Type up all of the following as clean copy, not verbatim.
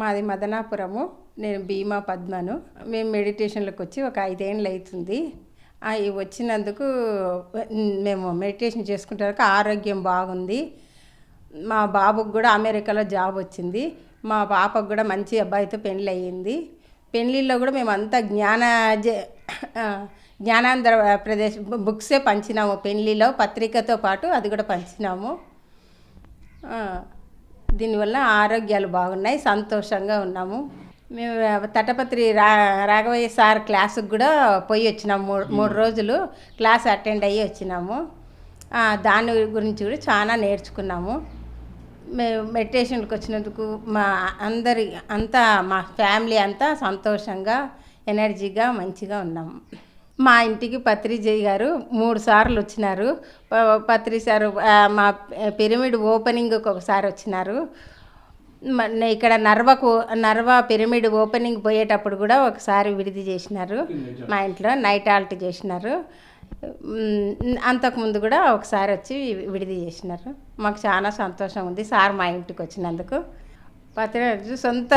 మాది మదనాపురము. నేను భీమా పద్మను. మేము మెడిటేషన్లోకి వచ్చి ఒక 5 ఏళ్ళు అవుతుంది. వచ్చినందుకు మేము మెడిటేషన్ చేసుకుంటాక ఆరోగ్యం బాగుంది. మా బాబుకు కూడా అమెరికాలో జాబ్ వచ్చింది. మా పాపకు కూడా మంచి అబ్బాయితో పెళ్ళి అయ్యింది. పెళ్ళిళ్ళలో కూడా మేము అంతా జ్ఞానాంధ్ర ప్రదేశ్ బుక్సే పంచినాము. పెళ్ళిలో పత్రికతో పాటు అది కూడా పంచినాము. దీనివల్ల ఆరోగ్యాలు బాగున్నాయి, సంతోషంగా ఉన్నాము. మేము తటపత్రి రాఘవయ్య సార్ క్లాసుకు కూడా పోయి వచ్చినాము. మూడు రోజులు క్లాస్ అటెండ్ అయ్యి వచ్చినాము. దాని గురించి కూడా చాలా నేర్చుకున్నాము. మేము మెడిటేషన్కి వచ్చినందుకు మా ఫ్యామిలీ అంతా సంతోషంగా, ఎనర్జీగా, మంచిగా ఉన్నాము. మా ఇంటికి పత్రిజీ గారు 3 సార్లు వచ్చినారు. పత్రి సారు మా పిరమిడ్ ఓపెనింగ్కి ఒకసారి వచ్చినారు. ఇక్కడ నర్వా పిరమిడ్ ఓపెనింగ్ పోయేటప్పుడు కూడా ఒకసారి విడిది చేసినారు. మా ఇంట్లో నైట్ ఆల్ట్ చేసినారు. అంతకుముందు కూడా ఒకసారి వచ్చి విడిది చేసినారు. మాకు చాలా సంతోషం ఉంది సార్ మా ఇంటికి వచ్చినందుకు. పత్రిరాజు సొంత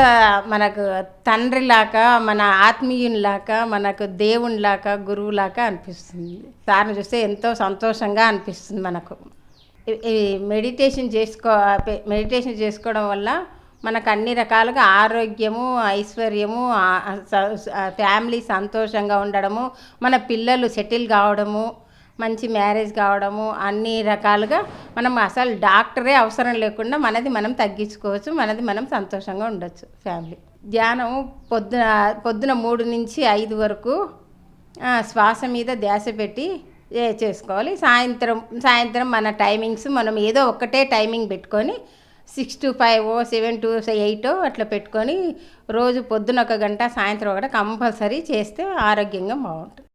మనకు తండ్రిలాగా, మన ఆత్మీయునిలాగా, మనకు దేవునిలాగా, గురువులాగా అనిపిస్తుంది. సార్ని చూస్తే ఎంతో సంతోషంగా అనిపిస్తుంది మనకు. ఈ మెడిటేషన్ చేసుకోవడం వల్ల మనకు అన్ని రకాలుగా ఆరోగ్యము, ఐశ్వర్యము, ఫ్యామిలీ సంతోషంగా ఉండడము, మన పిల్లలు సెటిల్ కావడము, మంచి మ్యారేజ్ కావడము, అన్ని రకాలుగా మనం అసలు డాక్టరే అవసరం లేకుండా మనది మనం తగ్గించుకోవచ్చు, మనది మనం సంతోషంగా ఉండొచ్చు. ఫ్యామిలీ ధ్యానము పొద్దున 3 నుంచి 5 వరకు శ్వాస మీద ధ్యాస పెట్టి చేసుకోవాలి. సాయంత్రం మన టైమింగ్స్ మనం ఏదో ఒక్కటే టైమింగ్ పెట్టుకొని 6 to 5, 7 to 8 అట్లా పెట్టుకొని రోజు పొద్దున 1 గంట, సాయంత్రం 1 కంపల్సరీ చేస్తే ఆరోగ్యంగా బాగుంటుంది.